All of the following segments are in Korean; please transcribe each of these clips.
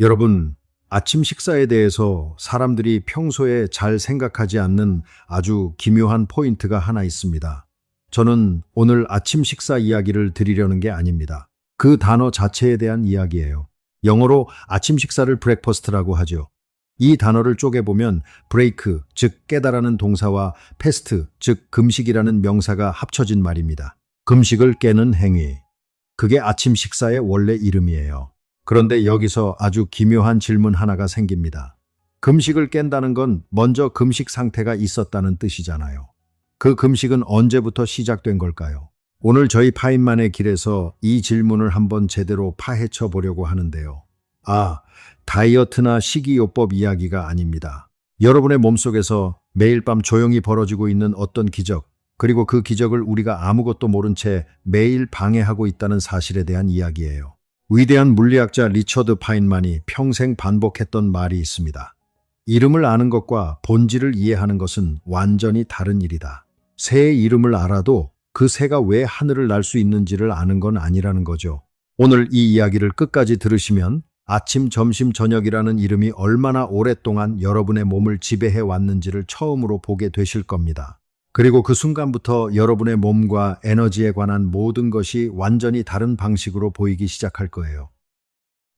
여러분, 아침 식사에 대해서 사람들이 평소에 잘 생각하지 않는 아주 기묘한 포인트가 하나 있습니다. 저는 오늘 아침 식사 이야기를 드리려는 게 아닙니다. 그 단어 자체에 대한 이야기예요. 영어로 아침 식사를 브렉퍼스트라고 하죠. 이 단어를 쪼개보면 브레이크, 즉 깨다라는 동사와 패스트, 즉 금식이라는 명사가 합쳐진 말입니다. 금식을 깨는 행위. 그게 아침 식사의 원래 이름이에요. 그런데 여기서 아주 기묘한 질문 하나가 생깁니다. 금식을 깬다는 건 먼저 금식 상태가 있었다는 뜻이잖아요. 그 금식은 언제부터 시작된 걸까요? 오늘 저희 파인만의 길에서 이 질문을 한번 제대로 파헤쳐 보려고 하는데요. 다이어트나 식이요법 이야기가 아닙니다. 여러분의 몸속에서 매일 밤 조용히 벌어지고 있는 어떤 기적, 그리고 그 기적을 우리가 아무것도 모른 채 매일 방해하고 있다는 사실에 대한 이야기예요. 위대한 물리학자 리처드 파인만이 평생 반복했던 말이 있습니다. 이름을 아는 것과 본질을 이해하는 것은 완전히 다른 일이다. 새의 이름을 알아도 그 새가 왜 하늘을 날 수 있는지를 아는 건 아니라는 거죠. 오늘 이 이야기를 끝까지 들으시면 아침, 점심, 저녁이라는 이름이 얼마나 오랫동안 여러분의 몸을 지배해 왔는지를 처음으로 보게 되실 겁니다. 그리고 그 순간부터 여러분의 몸과 에너지에 관한 모든 것이 완전히 다른 방식으로 보이기 시작할 거예요.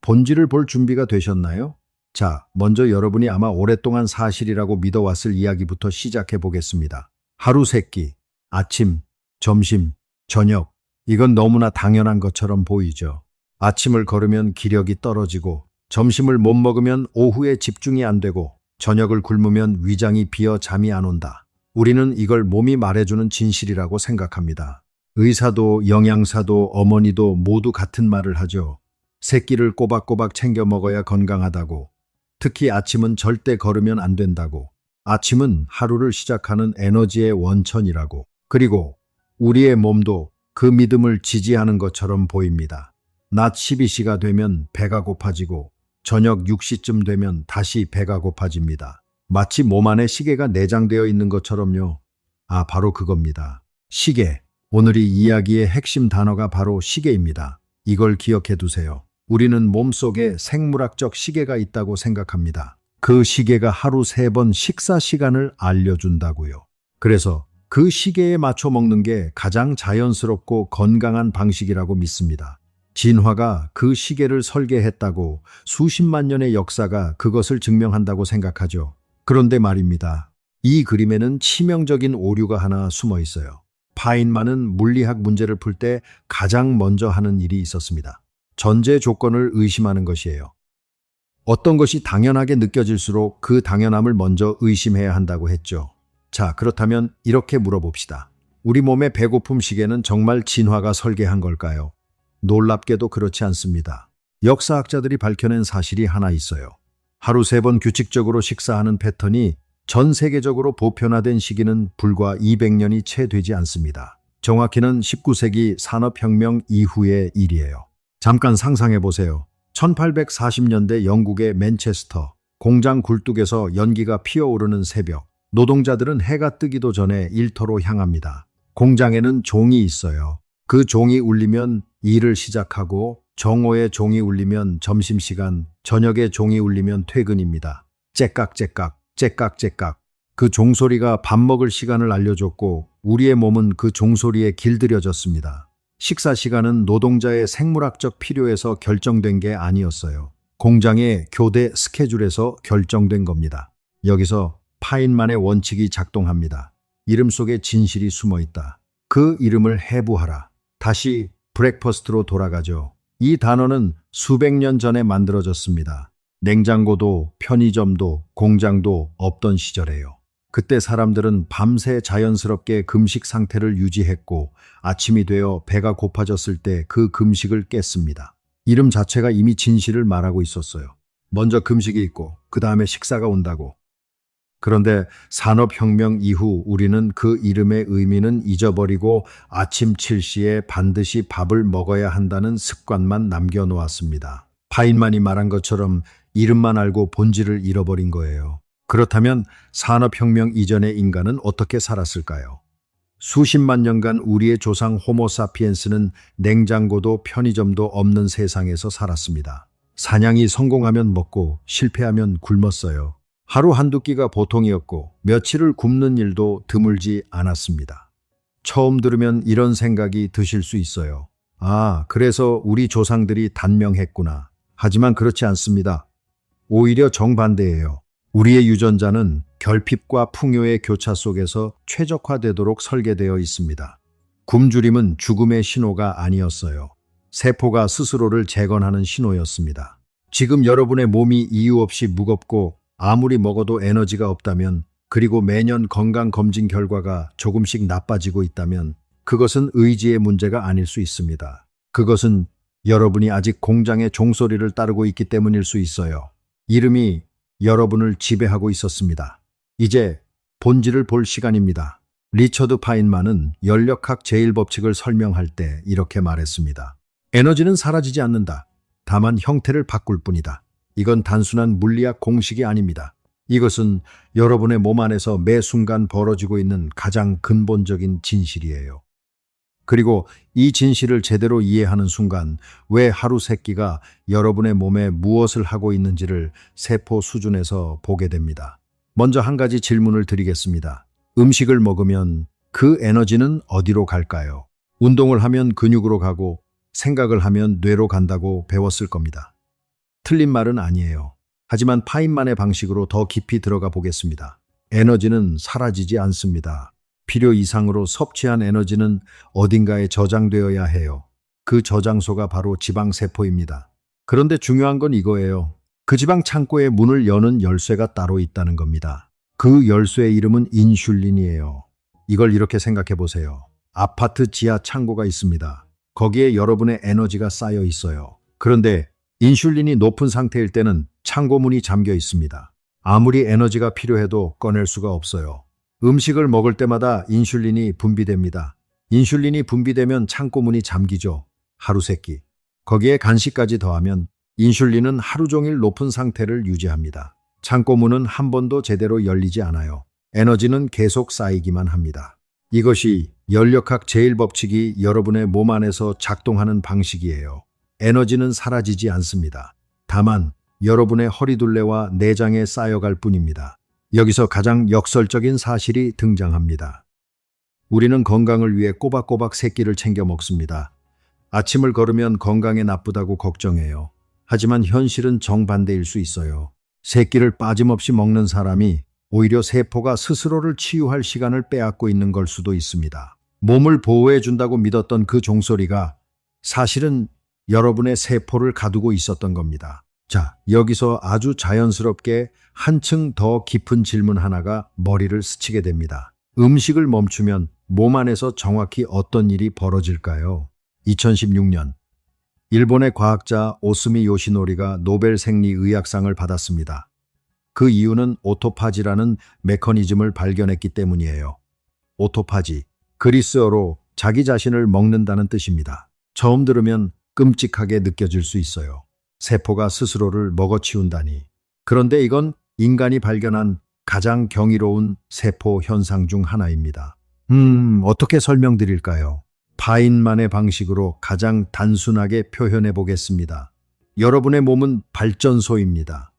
본질을 볼 준비가 되셨나요? 자, 먼저 여러분이 아마 오랫동안 사실이라고 믿어왔을 이야기부터 시작해 보겠습니다. 하루 세끼, 아침, 점심, 저녁. 이건 너무나 당연한 것처럼 보이죠. 아침을 걸으면 기력이 떨어지고, 점심을 못 먹으면 오후에 집중이 안 되고, 저녁을 굶으면 위장이 비어 잠이 안 온다. 우리는 이걸 몸이 말해주는 진실이라고 생각합니다. 의사도 영양사도 어머니도 모두 같은 말을 하죠. 새끼를 꼬박꼬박 챙겨 먹어야 건강하다고. 특히 아침은 절대 걸으면 안 된다고. 아침은 하루를 시작하는 에너지의 원천이라고. 그리고 우리의 몸도 그 믿음을 지지하는 것처럼 보입니다. 낮 12시가 되면 배가 고파지고 저녁 6시쯤 되면 다시 배가 고파집니다. 마치 몸 안에 시계가 내장되어 있는 것처럼요. 바로 그겁니다. 시계. 오늘 이 이야기의 핵심 단어가 바로 시계입니다. 이걸 기억해 두세요. 우리는 몸속에 생물학적 시계가 있다고 생각합니다. 그 시계가 하루 3번 식사 시간을 알려준다고요. 그래서 그 시계에 맞춰 먹는 게 가장 자연스럽고 건강한 방식이라고 믿습니다. 진화가 그 시계를 설계했다고 수십만 년의 역사가 그것을 증명한다고 생각하죠. 그런데 말입니다. 이 그림에는 치명적인 오류가 하나 숨어 있어요. 파인만은 물리학 문제를 풀 때 가장 먼저 하는 일이 있었습니다. 전제 조건을 의심하는 것이에요. 어떤 것이 당연하게 느껴질수록 그 당연함을 먼저 의심해야 한다고 했죠. 자, 그렇다면 이렇게 물어봅시다. 우리 몸의 배고픔 시계는 정말 진화가 설계한 걸까요? 놀랍게도 그렇지 않습니다. 역사학자들이 밝혀낸 사실이 하나 있어요. 하루 3번 규칙적으로 식사하는 패턴이 전 세계적으로 보편화된 시기는 불과 200년이 채 되지 않습니다. 정확히는 19세기 산업혁명 이후의 일이에요. 잠깐 상상해 보세요. 1840년대 영국의 맨체스터, 공장 굴뚝에서 연기가 피어오르는 새벽. 노동자들은 해가 뜨기도 전에 일터로 향합니다. 공장에는 종이 있어요. 그 종이 울리면 일을 시작하고 정오의 종이 울리면 점심시간, 저녁에 종이 울리면 퇴근입니다. 째깍째깍, 째깍째깍. 그 종소리가 밥 먹을 시간을 알려줬고 우리의 몸은 그 종소리에 길들여졌습니다. 식사 시간은 노동자의 생물학적 필요에서 결정된 게 아니었어요. 공장의 교대 스케줄에서 결정된 겁니다. 여기서 파인만의 원칙이 작동합니다. 이름 속에 진실이 숨어 있다. 그 이름을 해부하라. 다시 브렉퍼스트로 돌아가죠. 이 단어는 수백 년 전에 만들어졌습니다. 냉장고도 편의점도 공장도 없던 시절에요. 그때 사람들은 밤새 자연스럽게 금식 상태를 유지했고 아침이 되어 배가 고파졌을 때 그 금식을 깼습니다. 이름 자체가 이미 진실을 말하고 있었어요. 먼저 금식이 있고 그 다음에 식사가 온다고. 그런데 산업혁명 이후 우리는 그 이름의 의미는 잊어버리고 아침 7시에 반드시 밥을 먹어야 한다는 습관만 남겨놓았습니다. 파인만이 말한 것처럼 이름만 알고 본질을 잃어버린 거예요. 그렇다면 산업혁명 이전의 인간은 어떻게 살았을까요? 수십만 년간 우리의 조상 호모사피엔스는 냉장고도 편의점도 없는 세상에서 살았습니다. 사냥이 성공하면 먹고 실패하면 굶었어요. 하루 한두 끼가 보통이었고 며칠을 굶는 일도 드물지 않았습니다. 처음 들으면 이런 생각이 드실 수 있어요. 아, 그래서 우리 조상들이 단명했구나. 하지만 그렇지 않습니다. 오히려 정반대예요. 우리의 유전자는 결핍과 풍요의 교차 속에서 최적화되도록 설계되어 있습니다. 굶주림은 죽음의 신호가 아니었어요. 세포가 스스로를 재건하는 신호였습니다. 지금 여러분의 몸이 이유 없이 무겁고 아무리 먹어도 에너지가 없다면, 그리고 매년 건강검진 결과가 조금씩 나빠지고 있다면 그것은 의지의 문제가 아닐 수 있습니다. 그것은 여러분이 아직 공장의 종소리를 따르고 있기 때문일 수 있어요. 이름이 여러분을 지배하고 있었습니다. 이제 본질을 볼 시간입니다. 리처드 파인만은 연력학 제1법칙을 설명할 때 이렇게 말했습니다. 에너지는 사라지지 않는다. 다만 형태를 바꿀 뿐이다. 이건 단순한 물리학 공식이 아닙니다. 이것은 여러분의 몸 안에서 매 순간 벌어지고 있는 가장 근본적인 진실이에요. 그리고 이 진실을 제대로 이해하는 순간 왜 하루 세 끼가 여러분의 몸에 무엇을 하고 있는지를 세포 수준에서 보게 됩니다. 먼저 한 가지 질문을 드리겠습니다. 음식을 먹으면 그 에너지는 어디로 갈까요? 운동을 하면 근육으로 가고 생각을 하면 뇌로 간다고 배웠을 겁니다. 틀린 말은 아니에요. 하지만 파인만의 방식으로 더 깊이 들어가 보겠습니다. 에너지는 사라지지 않습니다. 필요 이상으로 섭취한 에너지는 어딘가에 저장되어야 해요. 그 저장소가 바로 지방세포입니다. 그런데 중요한 건 이거예요. 그 지방 창고의 문을 여는 열쇠가 따로 있다는 겁니다. 그 열쇠의 이름은 인슐린이에요. 이걸 이렇게 생각해 보세요. 아파트 지하 창고가 있습니다. 거기에 여러분의 에너지가 쌓여 있어요. 그런데 인슐린이 높은 상태일 때는 창고문이 잠겨 있습니다. 아무리 에너지가 필요해도 꺼낼 수가 없어요. 음식을 먹을 때마다 인슐린이 분비됩니다. 인슐린이 분비되면 창고문이 잠기죠. 하루 세 끼. 거기에 간식까지 더하면 인슐린은 하루 종일 높은 상태를 유지합니다. 창고문은 한 번도 제대로 열리지 않아요. 에너지는 계속 쌓이기만 합니다. 이것이 연력학 제1법칙이 여러분의 몸 안에서 작동하는 방식이에요. 에너지는 사라지지 않습니다. 다만 여러분의 허리둘레와 내장에 쌓여갈 뿐입니다. 여기서 가장 역설적인 사실이 등장합니다. 우리는 건강을 위해 꼬박꼬박 세 끼를 챙겨 먹습니다. 아침을 걸으면 건강에 나쁘다고 걱정해요. 하지만 현실은 정반대일 수 있어요. 세 끼를 빠짐없이 먹는 사람이 오히려 세포가 스스로를 치유할 시간을 빼앗고 있는 걸 수도 있습니다. 몸을 보호해 준다고 믿었던 그 종소리가 사실은 여러분의 세포를 가두고 있었던 겁니다. 자, 여기서 아주 자연스럽게 한층 더 깊은 질문 하나가 머리를 스치게 됩니다. 음식을 멈추면 몸 안에서 정확히 어떤 일이 벌어질까요? 2016년 일본의 과학자 오스미 요시노리가 노벨 생리의학상을 받았습니다. 그 이유는 오토파지라는 메커니즘을 발견했기 때문이에요. 오토파지, 그리스어로 자기 자신을 먹는다는 뜻입니다. 처음 들으면 끔찍하게 느껴질 수 있어요. 세포가 스스로를 먹어치운다니. 그런데 이건 인간이 발견한 가장 경이로운 세포 현상 중 하나입니다. 어떻게 설명드릴까요? 파인만의 방식으로 가장 단순하게 표현해 보겠습니다. 여러분의 몸은 발전소입니다.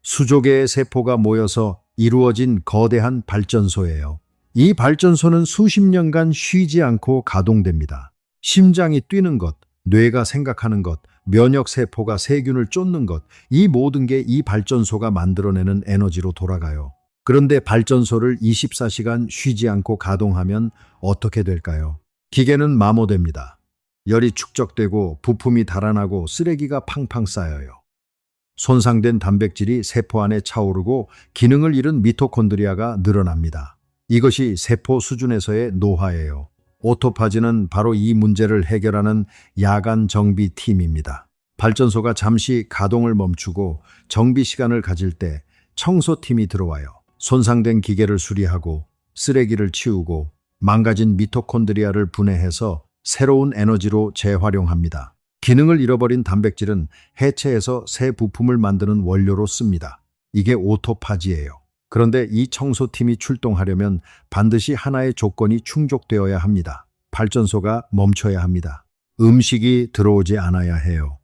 수조 개의 세포가 모여서 이루어진 거대한 발전소예요. 이 발전소는 수십 년간 쉬지 않고 가동됩니다. 심장이 뛰는 것, 뇌가 생각하는 것, 면역세포가 세균을 쫓는 것, 이 모든 게 이 발전소가 만들어내는 에너지로 돌아가요. 그런데 발전소를 24시간 쉬지 않고 가동하면 어떻게 될까요? 기계는 마모됩니다. 열이 축적되고 부품이 달아나고 쓰레기가 팡팡 쌓여요. 손상된 단백질이 세포 안에 차오르고 기능을 잃은 미토콘드리아가 늘어납니다. 이것이 세포 수준에서의 노화예요. 오토파지는 바로 이 문제를 해결하는 야간 정비 팀입니다. 발전소가 잠시 가동을 멈추고 정비 시간을 가질 때 청소팀이 들어와요. 손상된 기계를 수리하고 쓰레기를 치우고 망가진 미토콘드리아를 분해해서 새로운 에너지로 재활용합니다. 기능을 잃어버린 단백질은 해체해서 새 부품을 만드는 원료로 씁니다. 이게 오토파지예요. 그런데 이 청소팀이 출동하려면 반드시 하나의 조건이 충족되어야 합니다. 발전소가 멈춰야 합니다. 음식이 들어오지 않아야 해요.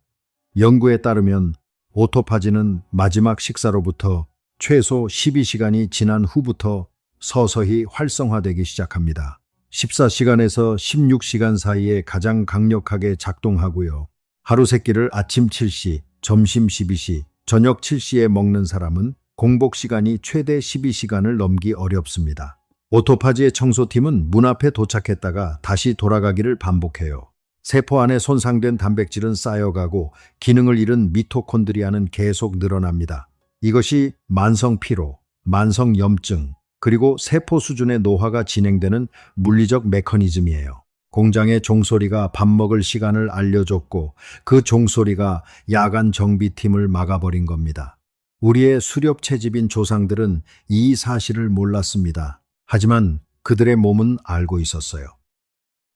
연구에 따르면 오토파지는 마지막 식사로부터 최소 12시간이 지난 후부터 서서히 활성화되기 시작합니다. 14시간에서 16시간 사이에 가장 강력하게 작동하고요. 하루 세 끼를 아침 7시, 점심 12시, 저녁 7시에 먹는 사람은 공복 시간이 최대 12시간을 넘기 어렵습니다. 오토파지의 청소팀은 문 앞에 도착했다가 다시 돌아가기를 반복해요. 세포 안에 손상된 단백질은 쌓여가고 기능을 잃은 미토콘드리아는 계속 늘어납니다. 이것이 만성 피로, 만성 염증, 그리고 세포 수준의 노화가 진행되는 물리적 메커니즘이에요. 공장의 종소리가 밥 먹을 시간을 알려줬고 그 종소리가 야간 정비팀을 막아버린 겁니다. 우리의 수렵 채집인 조상들은 이 사실을 몰랐습니다. 하지만 그들의 몸은 알고 있었어요.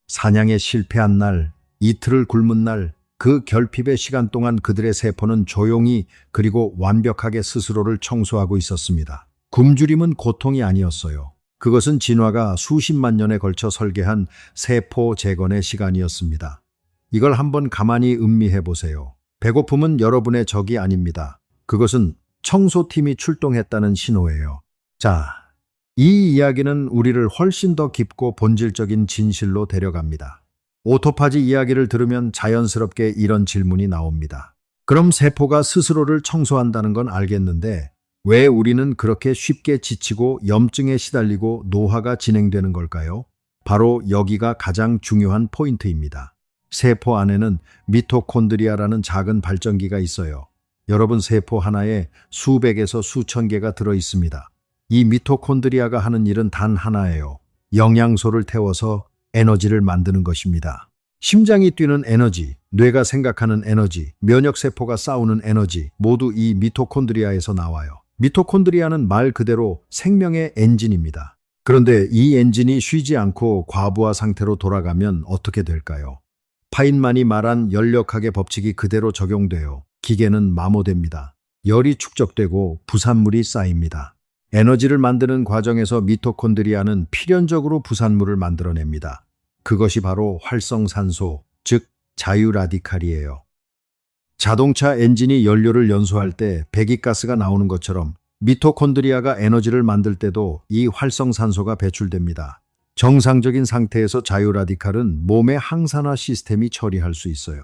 사냥에 실패한 날, 이틀을 굶은 날, 그 결핍의 시간 동안 그들의 세포는 조용히 그리고 완벽하게 스스로를 청소하고 있었습니다. 굶주림은 고통이 아니었어요. 그것은 진화가 수십만 년에 걸쳐 설계한 세포 재건의 시간이었습니다. 이걸 한번 가만히 음미해 보세요. 배고픔은 여러분의 적이 아닙니다. 그것은 청소팀이 출동했다는 신호예요. 자, 이 이야기는 우리를 훨씬 더 깊고 본질적인 진실로 데려갑니다. 오토파지 이야기를 들으면 자연스럽게 이런 질문이 나옵니다. 그럼 세포가 스스로를 청소한다는 건 알겠는데 왜 우리는 그렇게 쉽게 지치고 염증에 시달리고 노화가 진행되는 걸까요? 바로 여기가 가장 중요한 포인트입니다. 세포 안에는 미토콘드리아라는 작은 발전기가 있어요. 여러분 세포 하나에 수백에서 수천 개가 들어 있습니다. 이 미토콘드리아가 하는 일은 단 하나예요. 영양소를 태워서 에너지를 만드는 것입니다. 심장이 뛰는 에너지, 뇌가 생각하는 에너지, 면역세포가 싸우는 에너지 모두 이 미토콘드리아에서 나와요. 미토콘드리아는 말 그대로 생명의 엔진입니다. 그런데 이 엔진이 쉬지 않고 과부하 상태로 돌아가면 어떻게 될까요? 파인만이 말한 열역학의 법칙이 그대로 적용돼요. 기계는 마모됩니다. 열이 축적되고 부산물이 쌓입니다. 에너지를 만드는 과정에서 미토콘드리아는 필연적으로 부산물을 만들어냅니다. 그것이 바로 활성산소, 즉 자유라디칼이에요. 자동차 엔진이 연료를 연소할 때 배기가스가 나오는 것처럼 미토콘드리아가 에너지를 만들 때도 이 활성산소가 배출됩니다. 정상적인 상태에서 자유라디칼은 몸의 항산화 시스템이 처리할 수 있어요.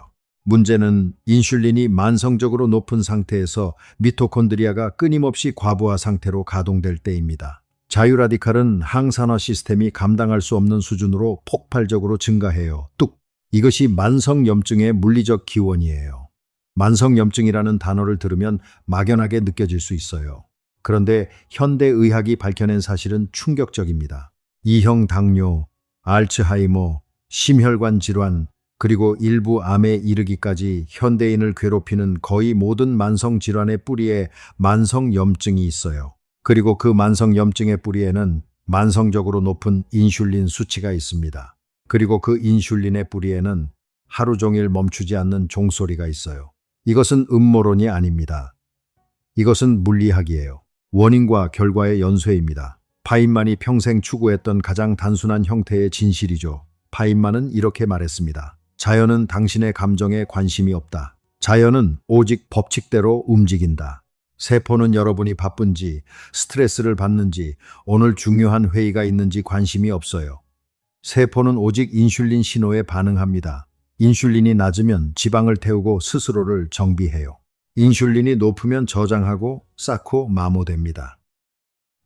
문제는 인슐린이 만성적으로 높은 상태에서 미토콘드리아가 끊임없이 과부하 상태로 가동될 때입니다. 자유라디칼은 항산화 시스템이 감당할 수 없는 수준으로 폭발적으로 증가해요. 뚝! 이것이 만성염증의 물리적 기원이에요. 만성염증이라는 단어를 들으면 막연하게 느껴질 수 있어요. 그런데 현대의학이 밝혀낸 사실은 충격적입니다. 2형 당뇨, 알츠하이머, 심혈관 질환, 그리고 일부 암에 이르기까지 현대인을 괴롭히는 거의 모든 만성질환의 뿌리에 만성염증이 있어요. 그리고 그 만성염증의 뿌리에는 만성적으로 높은 인슐린 수치가 있습니다. 그리고 그 인슐린의 뿌리에는 하루 종일 멈추지 않는 종소리가 있어요. 이것은 음모론이 아닙니다. 이것은 물리학이에요. 원인과 결과의 연쇄입니다. 파인만이 평생 추구했던 가장 단순한 형태의 진실이죠. 파인만은 이렇게 말했습니다. 자연은 당신의 감정에 관심이 없다. 자연은 오직 법칙대로 움직인다. 세포는 여러분이 바쁜지, 스트레스를 받는지, 오늘 중요한 회의가 있는지 관심이 없어요. 세포는 오직 인슐린 신호에 반응합니다. 인슐린이 낮으면 지방을 태우고 스스로를 정비해요. 인슐린이 높으면 저장하고 쌓고 마모됩니다.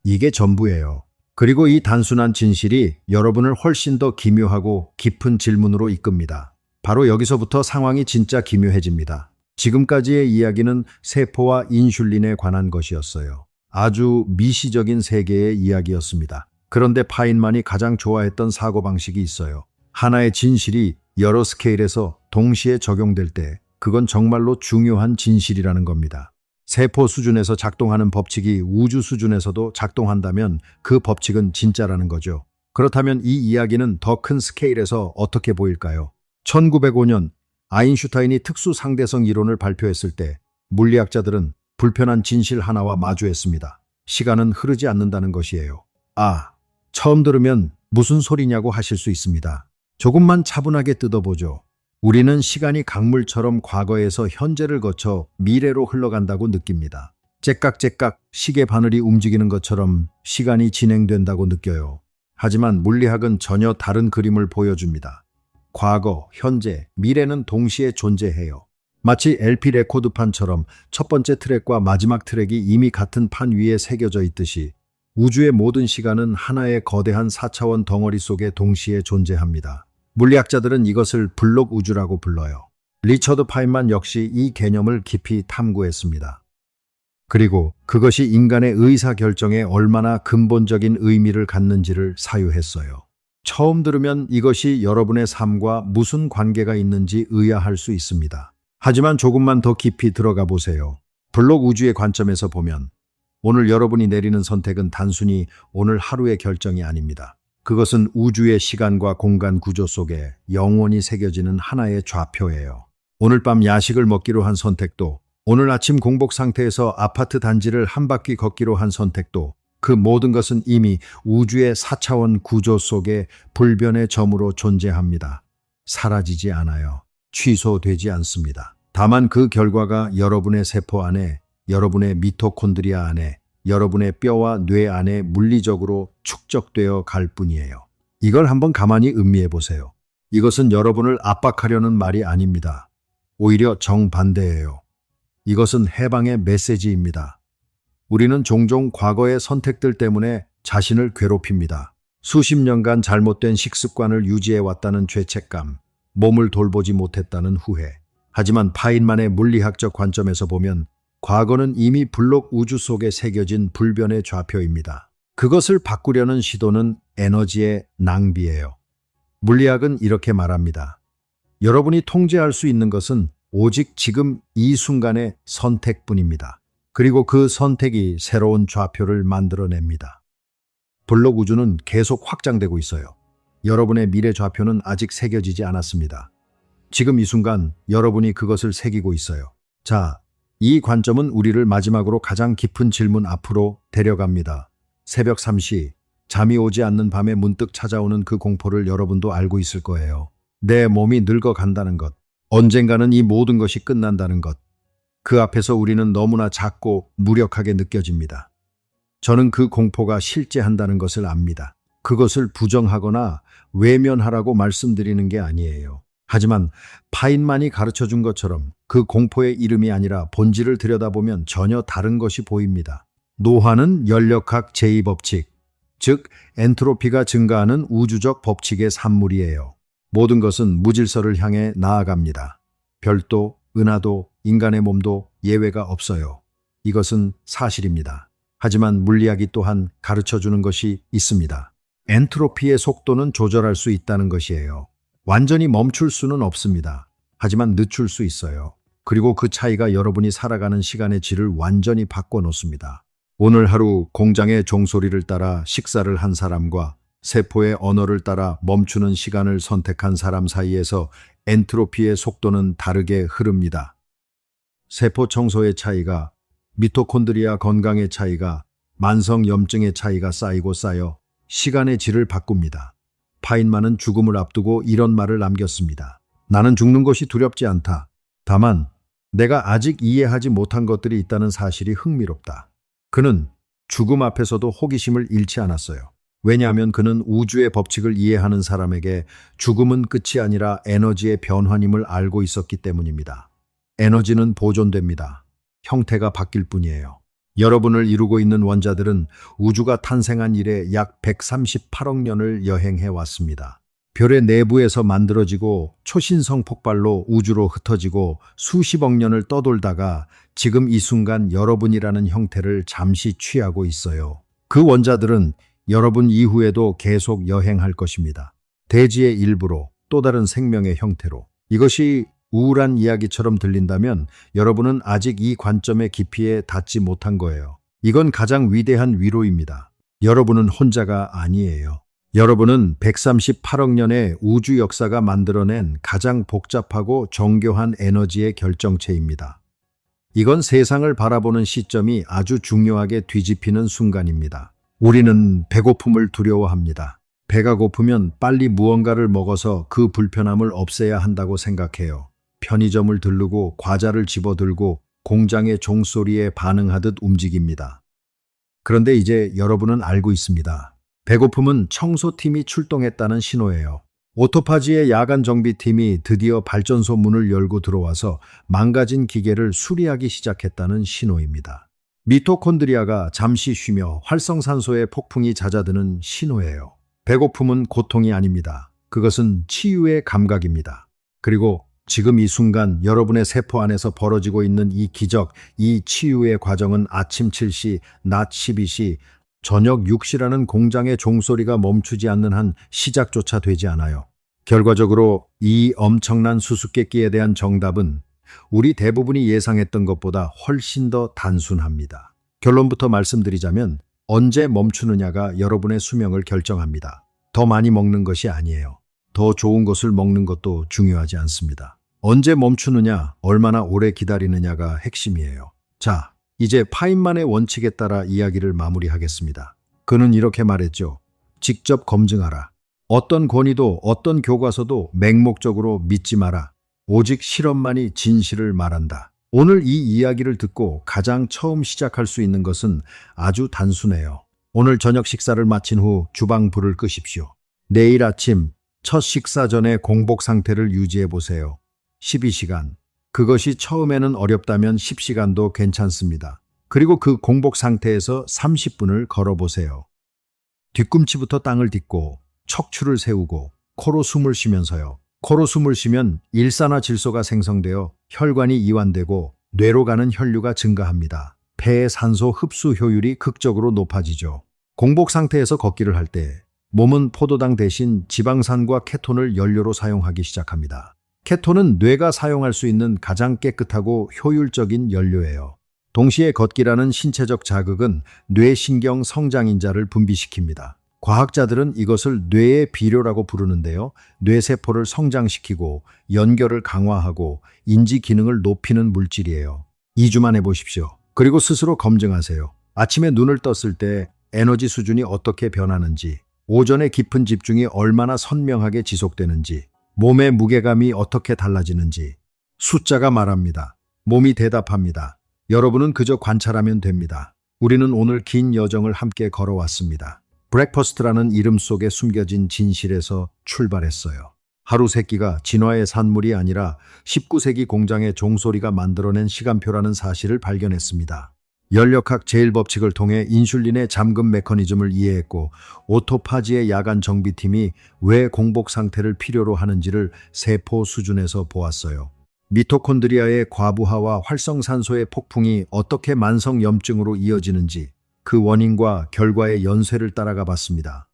이게 전부예요. 그리고 이 단순한 진실이 여러분을 훨씬 더 기묘하고 깊은 질문으로 이끕니다. 바로 여기서부터 상황이 진짜 기묘해집니다. 지금까지의 이야기는 세포와 인슐린에 관한 것이었어요. 아주 미시적인 세계의 이야기였습니다. 그런데 파인만이 가장 좋아했던 사고방식이 있어요. 하나의 진실이 여러 스케일에서 동시에 적용될 때 그건 정말로 중요한 진실이라는 겁니다. 세포 수준에서 작동하는 법칙이 우주 수준에서도 작동한다면 그 법칙은 진짜라는 거죠. 그렇다면 이 이야기는 더 큰 스케일에서 어떻게 보일까요? 1905년 아인슈타인이 특수 상대성 이론을 발표했을 때 물리학자들은 불편한 진실 하나와 마주했습니다. 시간은 흐르지 않는다는 것이에요. 처음 들으면 무슨 소리냐고 하실 수 있습니다. 조금만 차분하게 뜯어보죠. 우리는 시간이 강물처럼 과거에서 현재를 거쳐 미래로 흘러간다고 느낍니다. 째깍째깍 시계 바늘이 움직이는 것처럼 시간이 진행된다고 느껴요. 하지만 물리학은 전혀 다른 그림을 보여줍니다. 과거, 현재, 미래는 동시에 존재해요. 마치 LP 레코드판처럼 첫 번째 트랙과 마지막 트랙이 이미 같은 판 위에 새겨져 있듯이 우주의 모든 시간은 하나의 거대한 4차원 덩어리 속에 동시에 존재합니다. 물리학자들은 이것을 블록 우주라고 불러요. 리처드 파인만 역시 이 개념을 깊이 탐구했습니다. 그리고 그것이 인간의 의사결정에 얼마나 근본적인 의미를 갖는지를 사유했어요. 처음 들으면 이것이 여러분의 삶과 무슨 관계가 있는지 의아할 수 있습니다. 하지만 조금만 더 깊이 들어가 보세요. 블록 우주의 관점에서 보면 오늘 여러분이 내리는 선택은 단순히 오늘 하루의 결정이 아닙니다. 그것은 우주의 시간과 공간 구조 속에 영원히 새겨지는 하나의 좌표예요. 오늘 밤 야식을 먹기로 한 선택도, 오늘 아침 공복 상태에서 아파트 단지를 한 바퀴 걷기로 한 선택도, 그 모든 것은 이미 우주의 4차원 구조 속에 불변의 점으로 존재합니다. 사라지지 않아요. 취소되지 않습니다. 다만 그 결과가 여러분의 세포 안에, 여러분의 미토콘드리아 안에, 여러분의 뼈와 뇌 안에 물리적으로 축적되어 갈 뿐이에요. 이걸 한번 가만히 음미해 보세요. 이것은 여러분을 압박하려는 말이 아닙니다. 오히려 정반대예요. 이것은 해방의 메시지입니다. 우리는 종종 과거의 선택들 때문에 자신을 괴롭힙니다. 수십 년간 잘못된 식습관을 유지해왔다는 죄책감, 몸을 돌보지 못했다는 후회. 하지만 파인만의 물리학적 관점에서 보면 과거는 이미 블록 우주 속에 새겨진 불변의 좌표입니다. 그것을 바꾸려는 시도는 에너지의 낭비예요. 물리학은 이렇게 말합니다. 여러분이 통제할 수 있는 것은 오직 지금 이 순간의 선택뿐입니다. 그리고 그 선택이 새로운 좌표를 만들어냅니다. 블록 우주는 계속 확장되고 있어요. 여러분의 미래 좌표는 아직 새겨지지 않았습니다. 지금 이 순간 여러분이 그것을 새기고 있어요. 자, 이 관점은 우리를 마지막으로 가장 깊은 질문 앞으로 데려갑니다. 새벽 3시, 잠이 오지 않는 밤에 문득 찾아오는 그 공포를 여러분도 알고 있을 거예요. 내 몸이 늙어간다는 것, 언젠가는 이 모든 것이 끝난다는 것. 그 앞에서 우리는 너무나 작고 무력하게 느껴집니다. 저는 그 공포가 실제한다는 것을 압니다. 그것을 부정하거나 외면하라고 말씀드리는 게 아니에요. 하지만 파인만이 가르쳐준 것처럼 그 공포의 이름이 아니라 본질을 들여다보면 전혀 다른 것이 보입니다. 노화는 연력학 제2법칙, 즉 엔트로피가 증가하는 우주적 법칙의 산물이에요. 모든 것은 무질서를 향해 나아갑니다. 별도, 은하도, 인간의 몸도 예외가 없어요. 이것은 사실입니다. 하지만 물리학이 또한 가르쳐주는 것이 있습니다. 엔트로피의 속도는 조절할 수 있다는 것이에요. 완전히 멈출 수는 없습니다. 하지만 늦출 수 있어요. 그리고 그 차이가 여러분이 살아가는 시간의 질을 완전히 바꿔놓습니다. 오늘 하루 공장의 종소리를 따라 식사를 한 사람과 세포의 언어를 따라 멈추는 시간을 선택한 사람 사이에서 엔트로피의 속도는 다르게 흐릅니다. 세포 청소의 차이가, 미토콘드리아 건강의 차이가, 만성 염증의 차이가 쌓이고 쌓여 시간의 질을 바꿉니다. 파인만은 죽음을 앞두고 이런 말을 남겼습니다. 나는 죽는 것이 두렵지 않다. 다만 내가 아직 이해하지 못한 것들이 있다는 사실이 흥미롭다. 그는 죽음 앞에서도 호기심을 잃지 않았어요. 왜냐하면 그는 우주의 법칙을 이해하는 사람에게 죽음은 끝이 아니라 에너지의 변환임을 알고 있었기 때문입니다. 에너지는 보존됩니다. 형태가 바뀔 뿐이에요. 여러분을 이루고 있는 원자들은 우주가 탄생한 이래 약 138억 년을 여행해 왔습니다. 별의 내부에서 만들어지고 초신성 폭발로 우주로 흩어지고 수십억 년을 떠돌다가 지금 이 순간 여러분이라는 형태를 잠시 취하고 있어요. 그 원자들은 여러분 이후에도 계속 여행할 것입니다. 대지의 일부로, 또 다른 생명의 형태로. 이것이 우울한 이야기처럼 들린다면 여러분은 아직 이 관점의 깊이에 닿지 못한 거예요. 이건 가장 위대한 위로입니다. 여러분은 혼자가 아니에요. 여러분은 138억 년의 우주 역사가 만들어낸 가장 복잡하고 정교한 에너지의 결정체입니다. 이건 세상을 바라보는 시점이 아주 중요하게 뒤집히는 순간입니다. 우리는 배고픔을 두려워합니다. 배가 고프면 빨리 무언가를 먹어서 그 불편함을 없애야 한다고 생각해요. 편의점을 들르고 과자를 집어들고 공장의 종소리에 반응하듯 움직입니다. 그런데 이제 여러분은 알고 있습니다. 배고픔은 청소팀이 출동했다는 신호예요. 오토파지의 야간 정비팀이 드디어 발전소 문을 열고 들어와서 망가진 기계를 수리하기 시작했다는 신호입니다. 미토콘드리아가 잠시 쉬며 활성산소의 폭풍이 잦아드는 신호예요. 배고픔은 고통이 아닙니다. 그것은 치유의 감각입니다. 그리고 지금 이 순간 여러분의 세포 안에서 벌어지고 있는 이 기적, 이 치유의 과정은 아침 7시, 낮 12시, 저녁 6시라는 공장의 종소리가 멈추지 않는 한 시작조차 되지 않아요. 결과적으로 이 엄청난 수수께끼에 대한 정답은 우리 대부분이 예상했던 것보다 훨씬 더 단순합니다. 결론부터 말씀드리자면 언제 멈추느냐가 여러분의 수명을 결정합니다. 더 많이 먹는 것이 아니에요. 더 좋은 것을 먹는 것도 중요하지 않습니다. 언제 멈추느냐, 얼마나 오래 기다리느냐가 핵심이에요. 자, 이제 파인만의 원칙에 따라 이야기를 마무리하겠습니다. 그는 이렇게 말했죠. 직접 검증하라. 어떤 권위도 어떤 교과서도 맹목적으로 믿지 마라. 오직 실험만이 진실을 말한다. 오늘 이 이야기를 듣고 가장 처음 시작할 수 있는 것은 아주 단순해요. 오늘 저녁 식사를 마친 후 주방 불을 끄십시오. 내일 아침 첫 식사 전에 공복 상태를 유지해 보세요. 12시간. 그것이 처음에는 어렵다면 10시간도 괜찮습니다. 그리고 그 공복 상태에서 30분을 걸어보세요. 뒤꿈치부터 땅을 딛고 척추를 세우고 코로 숨을 쉬면서요. 코로 숨을 쉬면 일산화질소가 생성되어 혈관이 이완되고 뇌로 가는 혈류가 증가합니다. 폐의 산소 흡수 효율이 극적으로 높아지죠. 공복 상태에서 걷기를 할 때 몸은 포도당 대신 지방산과 케톤을 연료로 사용하기 시작합니다. 케톤은 뇌가 사용할 수 있는 가장 깨끗하고 효율적인 연료예요. 동시에 걷기라는 신체적 자극은 뇌신경 성장인자를 분비시킵니다. 과학자들은 이것을 뇌의 비료라고 부르는데요. 뇌세포를 성장시키고 연결을 강화하고 인지 기능을 높이는 물질이에요. 2주만 해보십시오. 그리고 스스로 검증하세요. 아침에 눈을 떴을 때 에너지 수준이 어떻게 변하는지, 오전의 깊은 집중이 얼마나 선명하게 지속되는지, 몸의 무게감이 어떻게 달라지는지. 숫자가 말합니다. 몸이 대답합니다. 여러분은 그저 관찰하면 됩니다. 우리는 오늘 긴 여정을 함께 걸어왔습니다. 브렉퍼스트라는 이름 속에 숨겨진 진실에서 출발했어요. 하루 세끼가 진화의 산물이 아니라 19세기 공장의 종소리가 만들어낸 시간표라는 사실을 발견했습니다. 연력학 제1법칙을 통해 인슐린의 잠금 메커니즘을 이해했고 오토파지의 야간 정비팀이 왜 공복 상태를 필요로 하는지를 세포 수준에서 보았어요. 미토콘드리아의 과부하와 활성산소의 폭풍이 어떻게 만성염증으로 이어지는지 그 원인과 결과의 연쇄를 따라가 봤습니다.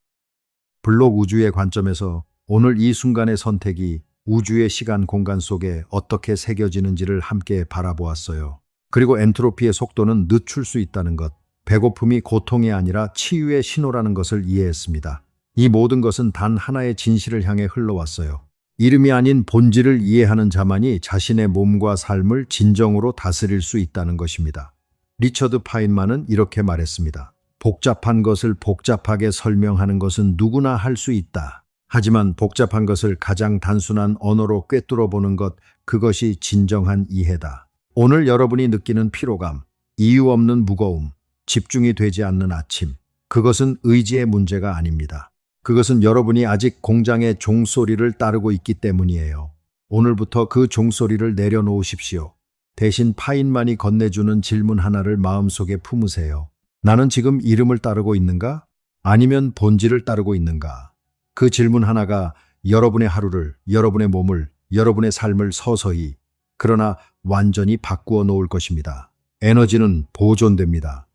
블록 우주의 관점에서 오늘 이 순간의 선택이 우주의 시간 공간 속에 어떻게 새겨지는지를 함께 바라보았어요. 그리고 엔트로피의 속도는 늦출 수 있다는 것, 배고픔이 고통이 아니라 치유의 신호라는 것을 이해했습니다. 이 모든 것은 단 하나의 진실을 향해 흘러왔어요. 이름이 아닌 본질을 이해하는 자만이 자신의 몸과 삶을 진정으로 다스릴 수 있다는 것입니다. 리처드 파인만은 이렇게 말했습니다. 복잡한 것을 복잡하게 설명하는 것은 누구나 할 수 있다. 하지만 복잡한 것을 가장 단순한 언어로 꿰뚫어 보는 것, 그것이 진정한 이해다. 오늘 여러분이 느끼는 피로감, 이유 없는 무거움, 집중이 되지 않는 아침, 그것은 의지의 문제가 아닙니다. 그것은 여러분이 아직 공장의 종소리를 따르고 있기 때문이에요. 오늘부터 그 종소리를 내려놓으십시오. 대신 파인만이 건네주는 질문 하나를 마음속에 품으세요. 나는 지금 이름을 따르고 있는가? 아니면 본질을 따르고 있는가? 그 질문 하나가 여러분의 하루를, 여러분의 몸을, 여러분의 삶을 서서히, 그러나 완전히 바꾸어 놓을 것입니다. 에너지는 보존됩니다.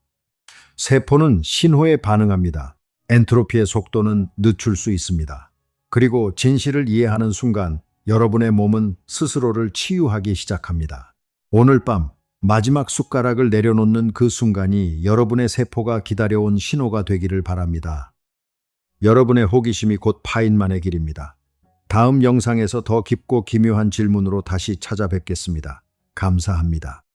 세포는 신호에 반응합니다. 엔트로피의 속도는 늦출 수 있습니다. 그리고 진실을 이해하는 순간 여러분의 몸은 스스로를 치유하기 시작합니다. 오늘 밤 마지막 숟가락을 내려놓는 그 순간이 여러분의 세포가 기다려온 신호가 되기를 바랍니다. 여러분의 호기심이 곧 파인만의 길입니다. 다음 영상에서 더 깊고 기묘한 질문으로 다시 찾아뵙겠습니다. 감사합니다.